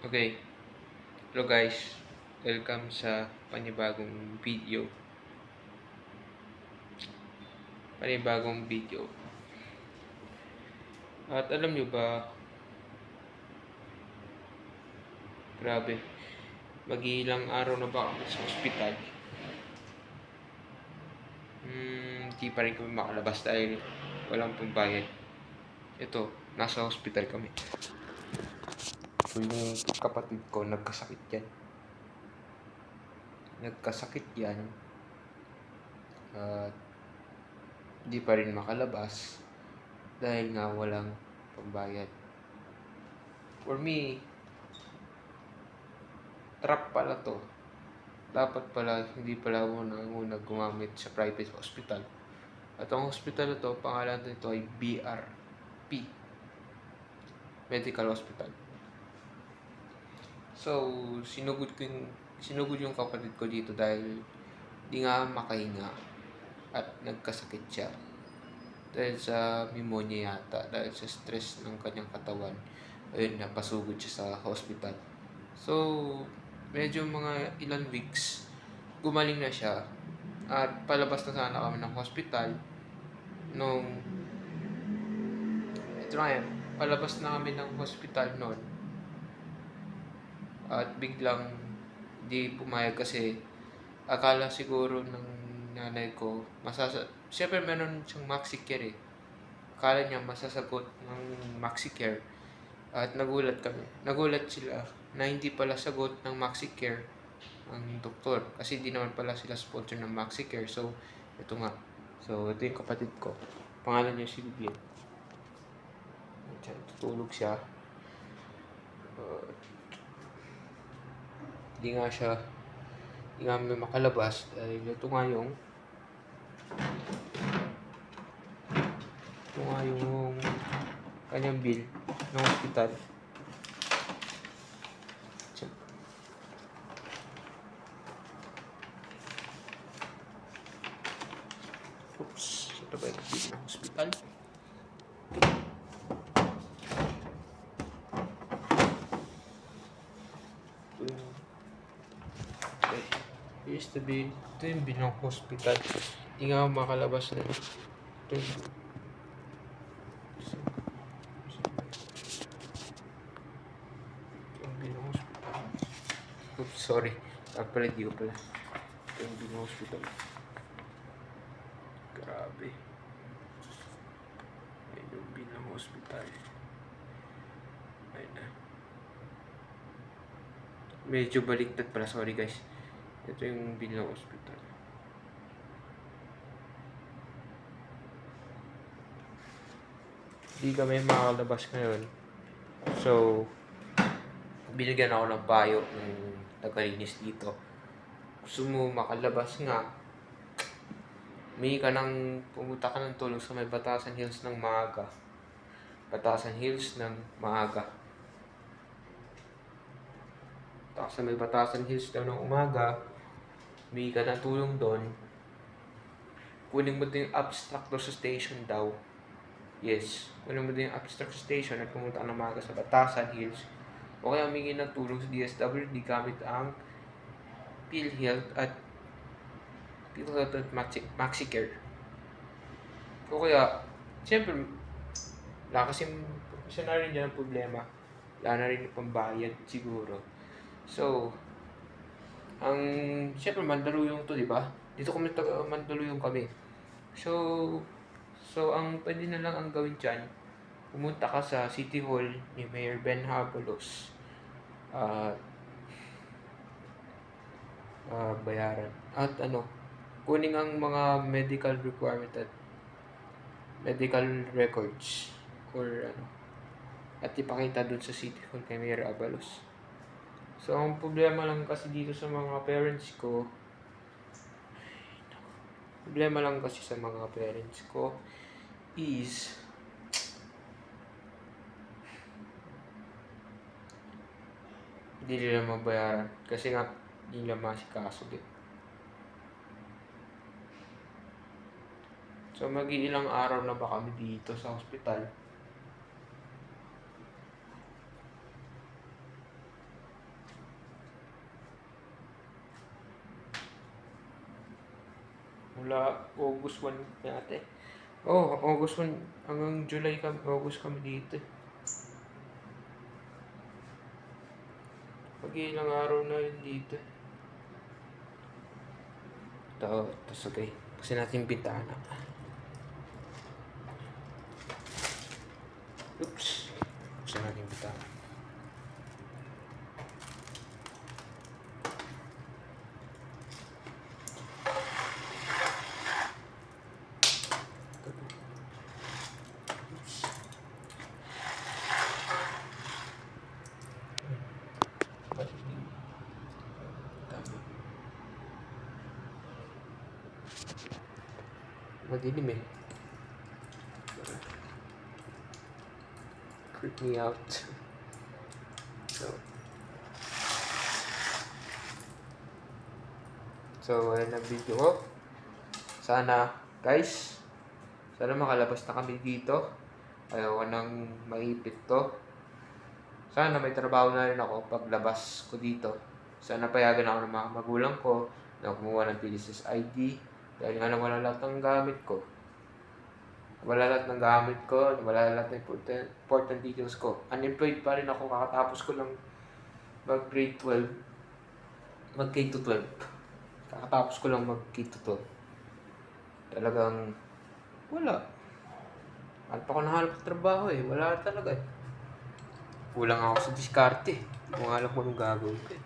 Okay, hello guys. Welcome sa panibagong video. Panibagong video. At alam nyo ba, grabe, mag-iilang araw na ba kami sa ospital? Di pa rin kami makalabas dahil walang pambayad. Ito, nasa ospital kami. So yung kapatid ko, nagkasakit yan. At di pa rin makalabas dahil nga walang pambayad. For me, trap pala to. Dapat pala hindi pala ako nanguna gumamit sa private hospital. At ang hospital na to, pangalan nito ay BRP, Medical Hospital. So, sinugod yung kapatid ko dito dahil di nga makahinga at nagkasakit siya. Dahil sa pneumonia yata, dahil sa stress ng kanyang katawan. Ayun, napasugod siya sa hospital. So, medyo mga ilang weeks, gumaling na siya. At palabas na sana kami ng hospital nung ito na yan, palabas na kami ng hospital noon. At biglang di pumayag kasi akala siguro ng nanay ko siyempre meron siyang MaxiCare eh. Akala niya masasagot ng MaxiCare. At nagulat sila na hindi pala sagot ng MaxiCare ang doktor kasi hindi naman pala sila sponsor ng MaxiCare. So ito nga, so ito yung kapatid ko, pangalan niya si Vivian. Tutulog siya. Hindi nga may makalabas dahil ito nga yung kanyang bill ng hospital. Oops, ito ba yung bill ng hospital? Ito yung bill ng hospital. Hindi nga makalabas na ito. Yung bill ng hospital. Oops, sorry. Di ko pala. Ito yung bill ng hospital. Grabe. Ayun yung bill ng hospital. Ayun na. Medyo baliktad pala. Sorry guys. Ito yung bill ng hospital. Hindi kami makalabas ngayon. So, binigyan ako ng payo ng tagalinis dito. Gusto mo makalabas nga, pumunta ka ng tulong sa may Batasan Hills ng maaga. Batasan Hills ng maaga. Tapos sa may Batasan Hills daw ng umaga, humingi ka ng tulong doon. Kunin mo din yung abstract doon sa station daw. Yes, kunin mo din yung abstract station at pumunta ka ng maaga sa Batasan Hills. O kaya humingi ng tulong sa DSWD gamit ang PhilHealth at MaxiCare. O kaya, siyempre, wala kasing professional rin dyan ang problema. Wala na rin yung pambayad siguro. So, siyempre Mandaluyong to, di ba? Dito kami Mandaluyong kami. So ang pwede na lang ang gawin dyan, pumunta ka sa City Hall ni Mayor Ben Habalos. Bayaran. At kunin ang mga medical requirement at medical records or at ipakita dun sa City Hall kay Mayor Abalos. So, ang problema lang kasi dito sa mga parents ko is hindi nila mabayaran kasi nga hindi nila masikaso din. So, mag-iilang araw na ba kami dito sa hospital? Simula August 1 yata eh. Oh, August 1 hanggang July kami, August kami dito eh. Pag-ilang araw na yun dito eh. Tapos okay. Kasi natin yung bintana. Oops. Kasi natin yung bintana. Madilim eh. Creep me out. So, ayun ang video ko. Sana, guys, sana makalabas na kami dito. Ayaw ko nang maipit to. Sana may trabaho na rin ako paglabas ko dito. Sana payagan ako ng mga magulang ko na kumuha ng PDSS ID. Dahil nga nawala lahat ng gamit ko. Wala lahat ng gamit ko, wala lahat ng important details ko. Unemployed pa rin ako, kakatapos ko lang mag grade 12. Mag K-12. Kakatapos ko lang mag K-12. Talagang wala. Ano pa ako nahanap ng trabaho eh, wala talaga eh. Kulang ako sa diskarte. Hindi ko alam kung anong gagawin ko eh.